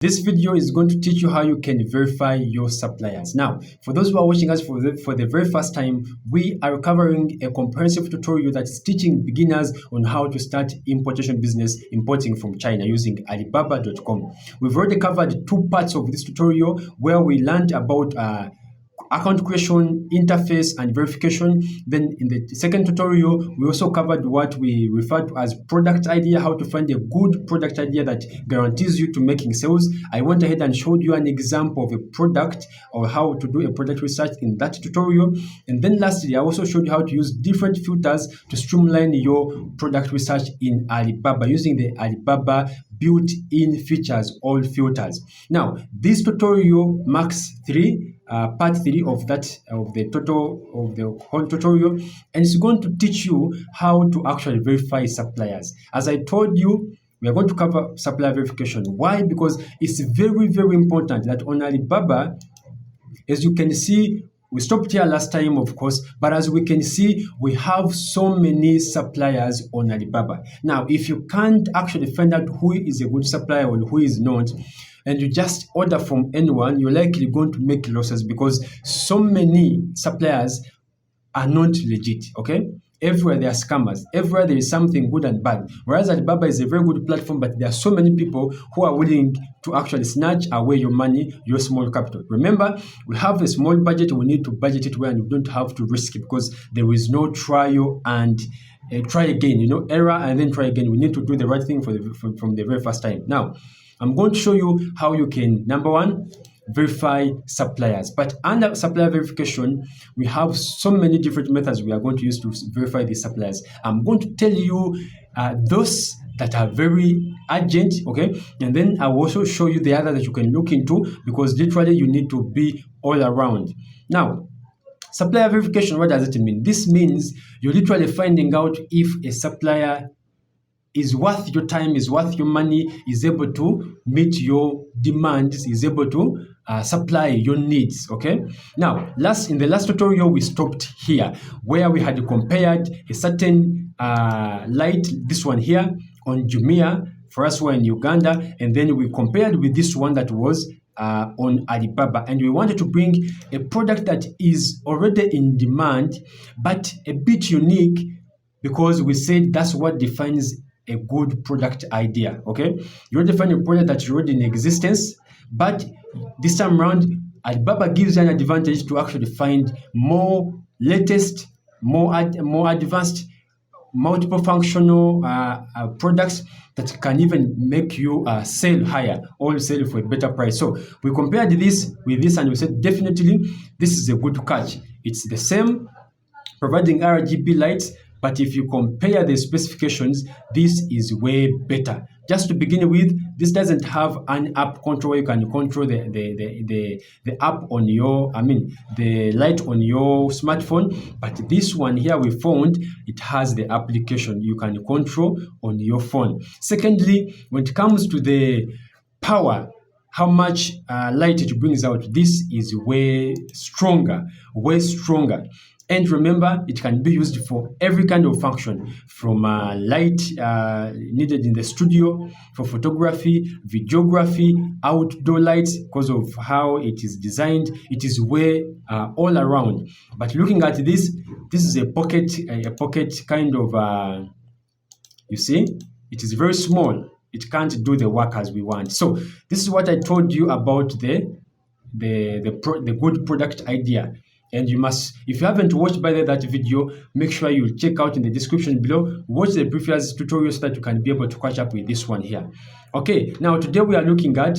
This video is going to teach you how you can verify your suppliers. Now, for those who are watching us for the very first time, we are covering a comprehensive tutorial that's teaching beginners on how to start importation business importing from China using Alibaba.com. We've already covered two parts of this tutorial where we learned about account creation, interface, and verification. Then in the second tutorial, we also covered what we refer to as product idea, how to find a good product idea that guarantees you to making sales. I went ahead and showed you an example of a product or how to do a product research in that tutorial. And then lastly, I also showed you how to use different filters to streamline your product research in Alibaba using the Alibaba built-in features, all filters. Now, this tutorial marks part 3 of the whole tutorial, and it's going to teach you how to actually verify suppliers. As I told you, we are going to cover supplier verification. Why? Because it's very, very important that on Alibaba, as you can see, we stopped here last time, of course, but as we can see, we have so many suppliers on Alibaba. Now, if you can't actually find out who is a good supplier or who is not, and you just order from anyone, you're likely going to make losses because so many suppliers are not legit, okay? Everywhere there are scammers. Everywhere there is something good and bad. Whereas Alibaba is a very good platform, but there are so many people who are willing to actually snatch away your money, your small capital. Remember, we have a small budget. We need to budget it well, and we don't have to risk it because there is no trial and try again, error and then try again. We need to do the right thing from the very first time. Now, I'm going to show you how you can, number one, verify suppliers. But under supplier verification, we have so many different methods we are going to use to verify these suppliers. I'm going to tell you those that are very urgent, okay? And then I will also show you the other that you can look into because literally you need to be all around. Now, supplier verification, what does it mean? This means you're literally finding out if a supplier is worth your time, is worth your money, is able to meet your demands, is able to supply your needs, okay? Now, in the last tutorial, we stopped here where we had compared a certain light, this one here, on Jumia, for us we're in Uganda, and then we compared with this one that was on Alibaba, and we wanted to bring a product that is already in demand, but a bit unique because we said that's what defines a good product idea, okay? You already find a product that's already in existence, but this time around, Alibaba gives you an advantage to actually find more latest, more advanced, multiple functional products that can even make you sell higher or sell for a better price. So we compared this with this and we said definitely this is a good catch. It's the same, providing RGB lights, but if you compare the specifications, this is way better. Just to begin with, this doesn't have an app control. You can control the app on the light on your smartphone. But this one here we found, it has the application you can control on your phone. Secondly, when it comes to the power, how much light it brings out, this is way stronger, way stronger. And remember, it can be used for every kind of function, from light needed in the studio, for photography, videography, outdoor lights, because of how it is designed. It is way all around. But looking at this is a pocket kind of, you see, it is very small. It can't do the work as we want. So this is what I told you about the good product idea. And you must, if you haven't watched by that video, make sure you check out in the description below, watch the previous tutorials so that you can be able to catch up with this one here. Okay, now today we are looking at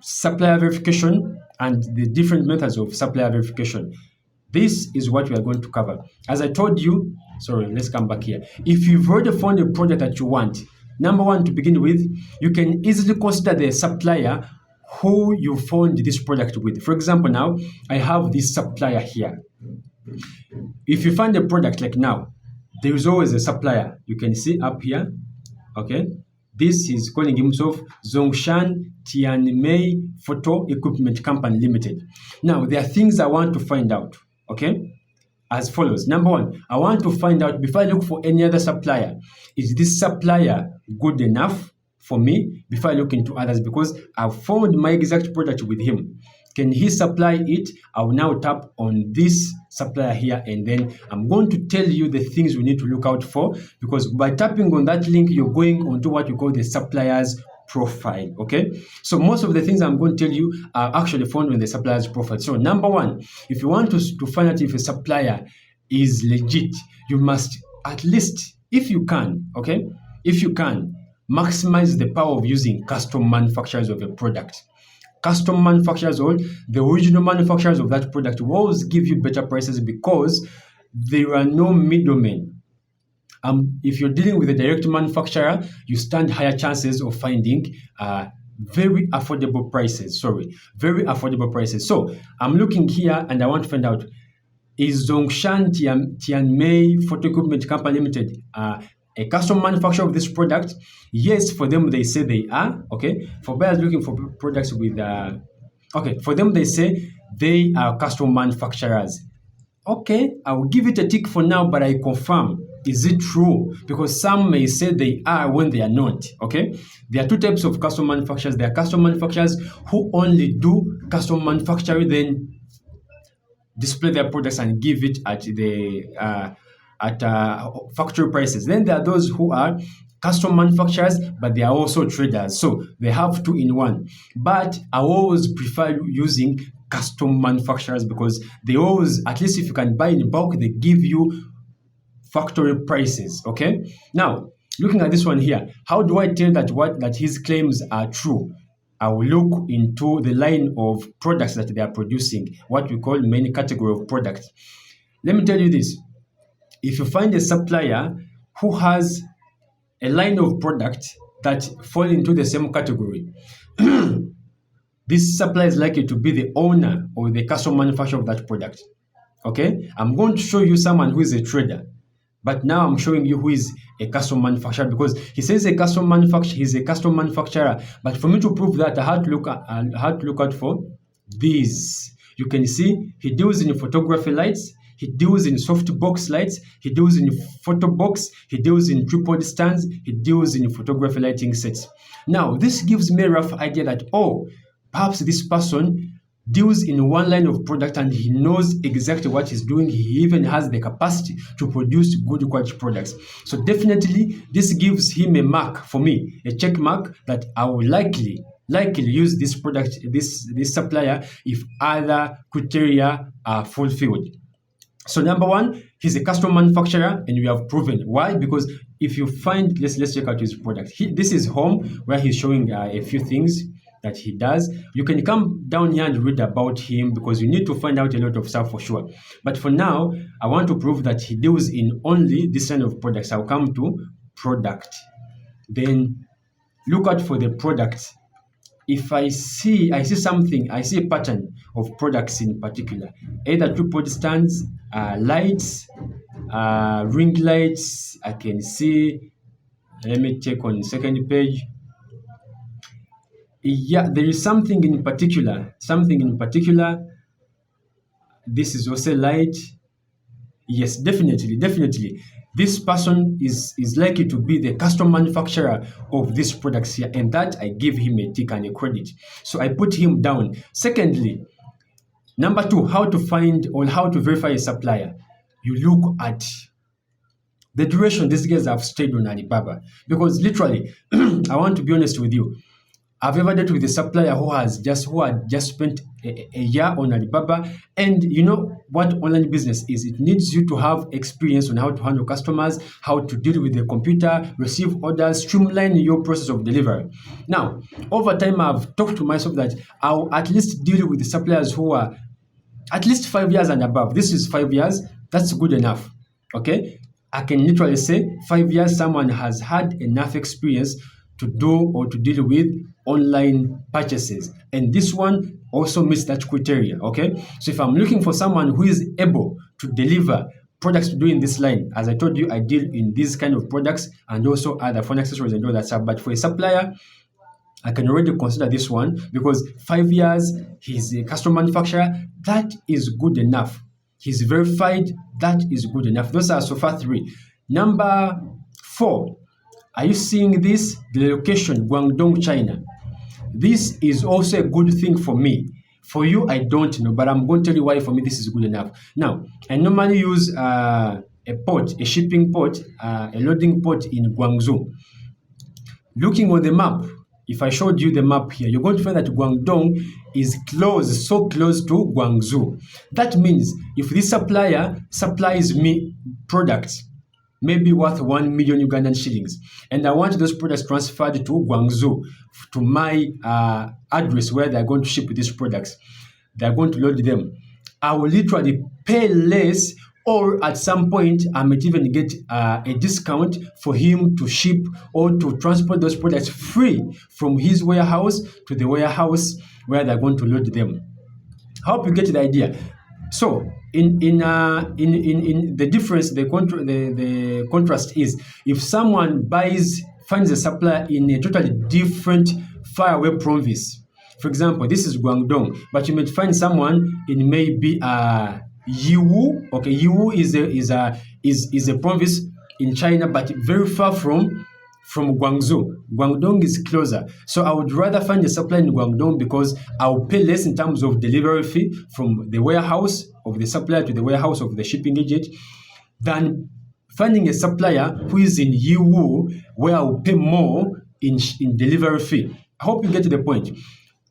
supplier verification and the different methods of supplier verification. This is what we are going to cover. As I told you, sorry, let's come back here. If you've already found a product that you want, number one, to begin with, you can easily consider the supplier who you found this product with. For example, now I have this supplier here. If you find a product like now, there is always a supplier. You can see up here, okay? This is calling himself Zongshan Tianmei Photo Equipment Company Limited. Now, there are things I want to find out, okay? As follows. Number one, I want to find out, before I look for any other supplier, is this supplier good enough? for me before I look into others, because I've found my exact product with him. Can he supply it? I will now tap on this supplier here, and then I'm going to tell you the things we need to look out for, because by tapping on that link, you're going onto what we call the supplier's profile. Okay, so most of the things I'm going to tell you are actually found on the supplier's profile. So number one, if you want to find out if a supplier is legit, you must at least, if you can, okay, if you can, maximize the power of using custom manufacturers of a product. Custom manufacturers, or the original manufacturers of that product, will always give you better prices because there are no middlemen. If you're dealing with a direct manufacturer, you stand higher chances of finding very affordable prices. Very affordable prices. So I'm looking here and I want to find out, is Zhongshan Tianmei Photo Equipment Company Limited a custom manufacturer of this product? Yes, for them they say they are. Okay, for buyers looking for products with okay, for them they say they are custom manufacturers. Okay, I will give it a tick for now, but I confirm. Is it true? Because some may say they are when they are not. Okay, there are two types of custom manufacturers. There are custom manufacturers who only do custom manufacturing, then display their products and give it at the factory prices. Then there are those who are custom manufacturers, but they are also traders. So they have two in one. But I always prefer using custom manufacturers because they always, at least if you can buy in bulk, they give you factory prices. Okay. Now, looking at this one here, how do I tell that his claims are true? I will look into the line of products that they are producing, what we call main category of products. Let me tell you this. If you find a supplier who has a line of products that fall into the same category, this supplier is likely to be the owner or the custom manufacturer of that product. Okay? I'm going to show you someone who is a trader. But now I'm showing you who is a custom manufacturer, because he says a custom manufacturer, he's a custom manufacturer. But for me to prove that, I had to look out for these. You can see he deals in photography lights, he deals in softbox lights, he deals in photo box, he deals in tripod stands, he deals in photography lighting sets. Now, this gives me a rough idea that, oh, perhaps this person deals in one line of product and he knows exactly what he's doing. He even has the capacity to produce good quality products. So definitely this gives him a mark for me, a check mark that I will likely use this product, this supplier, if other criteria are fulfilled. So number one, he's a custom manufacturer, and we have proven. Why? Because if you find, let's check out his product. This is home, where he's showing a few things that he does. You can come down here and read about him, because you need to find out a lot of stuff for sure. But for now, I want to prove that he deals in only this kind of products. I'll come to product. Then look out for the product. If I see something, I see a pattern of products in particular, either tripod stands, lights, ring lights. I can see, let me check on the second page. Yeah, there is something in particular. This is also light. Yes, definitely. This person is likely to be the custom manufacturer of these products here, and that I give him a tick and a credit. So I put him down. Secondly, number two, how to find or how to verify a supplier. You look at the duration these guys have stayed on Alibaba. Because literally, I want to be honest with you, I've ever dealt with a supplier who had just spent a year on Alibaba. And you know what online business is? It needs you to have experience on how to handle customers, how to deal with the computer, receive orders, streamline your process of delivery. Now, over time, I've talked to myself that I'll at least deal with the suppliers who are at least 5 years and above. This is 5 years. That's good enough. Okay? I can literally say 5 years, someone has had enough experience to do or to deal with online purchases. And this one also meets that criteria. Okay. So if I'm looking for someone who is able to deliver products to do in this line, as I told you, I deal in these kind of products and also other phone accessories and all that stuff. But for a supplier, I can already consider this one because 5 years, he's a custom manufacturer. That is good enough. He's verified. That is good enough. Those are so far 3. Number 4. Are you seeing this? The location, Guangdong, China. This is also a good thing for me. For you, I don't know, but I'm going to tell you why for me this is good enough. Now, I normally use a port, a shipping port, a loading port in Guangzhou. Looking on the map, if I showed you the map here, you're going to find that Guangdong is close, so close to Guangzhou. That means if this supplier supplies me products, maybe worth 1 million Ugandan shillings, and I want those products transferred to Guangzhou, to my address where they're going to ship these products, they're going to load them, I will literally pay less, or at some point I might even get a discount for him to ship or to transport those products free from his warehouse to the warehouse where they're going to load them. I hope you get the idea. So in the difference, the contrast is if someone finds a supplier in a totally different faraway province. For example, this is Guangdong, but you might find someone in maybe Yiwu. Okay, Yiwu is a province in China, but very far from Guangzhou. Guangdong is closer. So I would rather find a supplier in Guangdong because I'll pay less in terms of delivery fee from the warehouse of the supplier to the warehouse of the shipping agent than finding a supplier who is in Yiwu where I'll pay more in delivery fee. I hope you get to the point.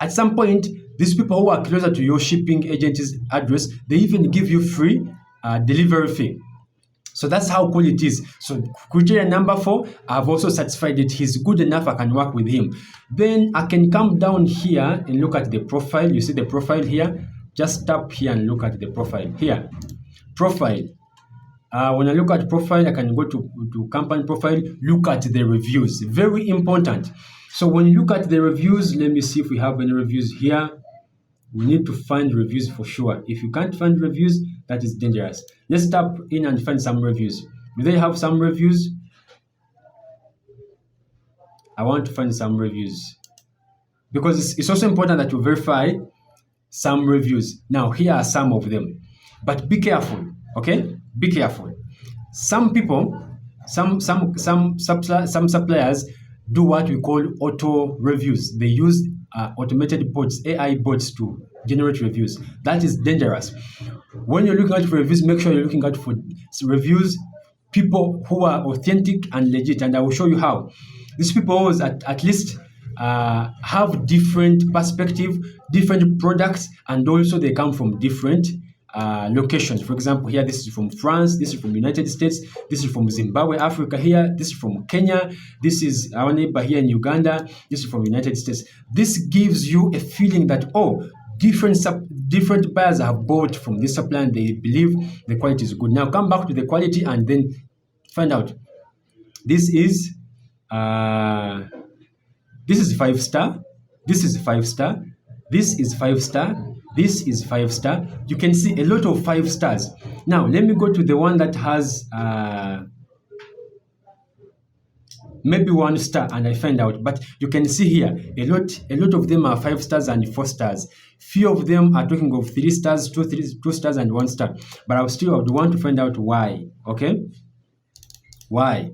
At some point, these people who are closer to your shipping agent's address, they even give you free delivery fee. So that's how cool it is. So criteria number 4, I've also satisfied it. He's good enough, I can work with him. Then I can come down here and look at the profile. You see the profile here? Just tap here and look at the profile. Here, profile. When I look at profile, I can go to company profile, look at the reviews. Very important. So when you look at the reviews, let me see if we have any reviews here. We need to find reviews for sure. If you can't find reviews, that is dangerous. Let's tap in and find some reviews. Do they have some reviews? I want to find some reviews because it's also important that you verify some reviews. Now, here are some of them, but be careful, okay? Be careful. Some people, some suppliers do what we call auto reviews. They use automated bots, AI bots to generate reviews. That is dangerous. When you're looking out for reviews, make sure you're looking out for reviews, people who are authentic and legit, and I will show you how. These people always at least have different perspective, different products, and also they come from different locations. For example, here this is from France, this is from United States, this is from Zimbabwe, Africa here, this is from Kenya, this is our neighbor here in Uganda, this is from United States. This gives you a feeling that, oh, different buyers have bought from this supplier and they believe the quality is good. Now come back to the quality and then find out. This is 5 star, this is 5 star, this is 5 star, this is 5 star. You can see a lot of 5 stars. Now let me go to the one that has maybe 1 star and I find out. But you can see here a lot of them are 5 stars and 4 stars. Few of them are talking of 3 stars, 2 stars and 1 star. But I would want to find out why. Okay, why?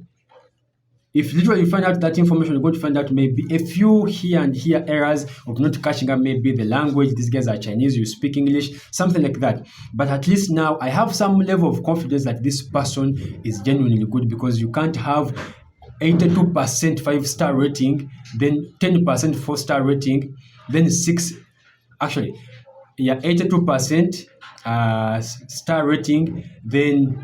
If literally you find out that information, you're going to find out maybe a few here and here errors of not catching up, maybe the language, these guys are Chinese, you speak English, something like that. But at least now I have some level of confidence that this person is genuinely good, because you can't have 82% 5-star rating, then 10% 4-star rating, then 82% star rating, then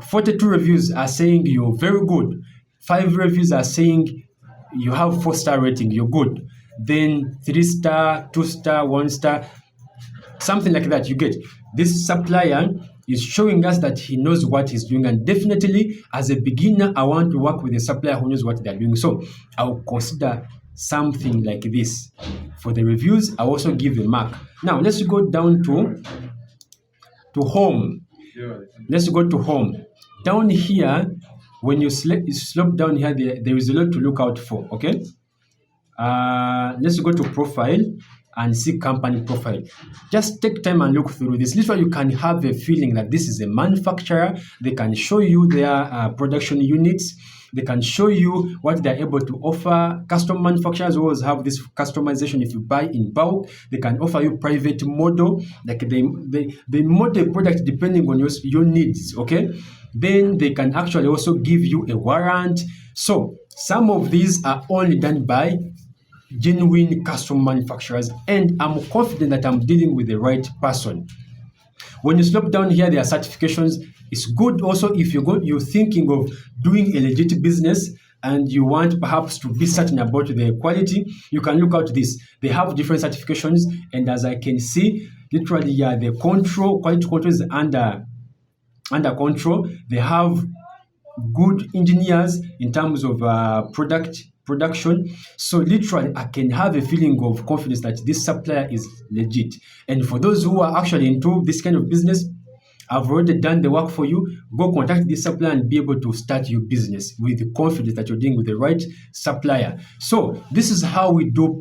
42 reviews are saying you're very good. 5 reviews are saying you have 4-star rating, you're good. Then 3-star, 2-star, 1-star, something like that. You get this supplier is showing us that he knows what he's doing, and definitely as a beginner, I want to work with a supplier who knows what they're doing. So I'll consider something like this. For the reviews, I also give a mark. Now let's go down to home. Let's go to home. Down here, when you slope down here, there is a lot to look out for. Okay, let's go to profile and see company profile. Just take time and look through this. Literally, you can have a feeling that this is a manufacturer. They can show you their production units. They can show you what they're able to offer. Custom manufacturers always have this customization. If you buy in bulk, they can offer you private model, like they model product depending on your needs, okay? Then they can actually also give you a warrant. So some of these are only done by genuine custom manufacturers, and I'm confident that I'm dealing with the right person. When you slop down here, there are certifications. It's good also if you're thinking of doing a legit business and you want perhaps to be certain about the quality, you can look out this. They have different certifications, and as I can see, literally, yeah, the quality control is under control. They have good engineers in terms of production. So literally, I can have a feeling of confidence that this supplier is legit. And for those who are actually into this kind of business, I've already done the work for you. Go contact this supplier and be able to start your business with the confidence that you're dealing with the right supplier. So this is how we do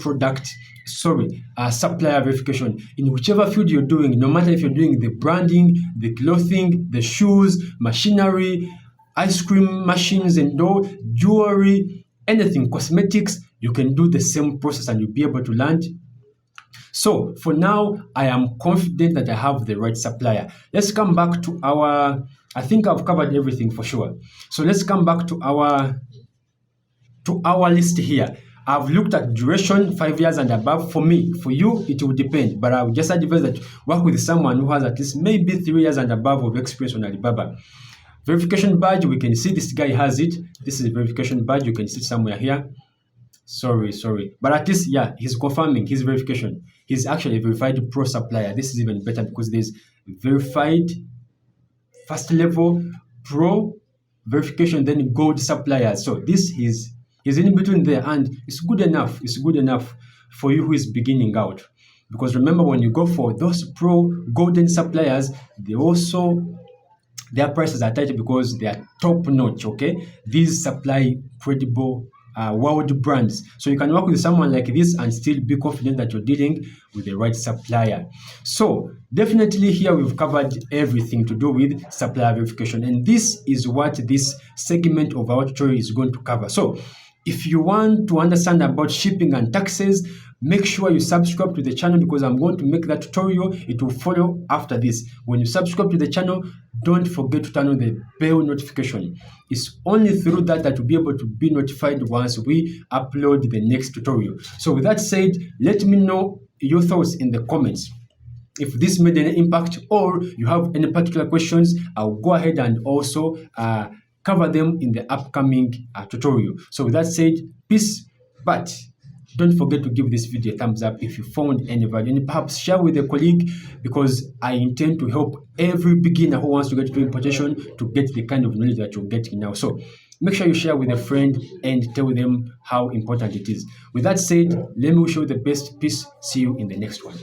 supplier verification in whichever field you're doing. No matter if you're doing the branding, the clothing, the shoes, machinery, ice cream machines and all, jewelry, anything, cosmetics, you can do the same process and you'll be able to land. So for now, I am confident that I have the right supplier. Let's come back to I think I've covered everything for sure. So let's come back to our list here. I've looked at duration, 5 years and above. For me, for you, it will depend. But I would just advise that work with someone who has at least maybe 3 years and above of experience on Alibaba. Verification badge, we can see this guy has it. This is a verification badge. You can see it somewhere here. Sorry. But at least, yeah, he's confirming his verification. He's actually a verified pro supplier. This is even better because there's verified first level pro verification, then gold supplier. So this is in between there, and it's good enough. It's good enough for you who is beginning out. Because remember, when you go for those pro golden suppliers, their prices are tight because they are top notch, okay? These supply credible world brands. So you can work with someone like this and still be confident that you're dealing with the right supplier. So definitely here we've covered everything to do with supplier verification. And this is what this segment of our tutorial is going to cover. So if you want to understand about shipping and taxes, make sure you subscribe to the channel because I'm going to make that tutorial. It will follow after this. When you subscribe to the channel, don't forget to turn on the bell notification. It's only through that you'll be able to be notified once we upload the next tutorial. So with that said, let me know your thoughts in the comments. If this made an impact or you have any particular questions, I'll go ahead and also cover them in the upcoming tutorial. So with that said, peace, but don't forget to give this video a thumbs up if you found any value, and perhaps share with a colleague because I intend to help every beginner who wants to get into importation to get the kind of knowledge that you're getting now. So make sure you share with a friend and tell them how important it is. With that said, let me wish you the best. Peace. See you in the next one.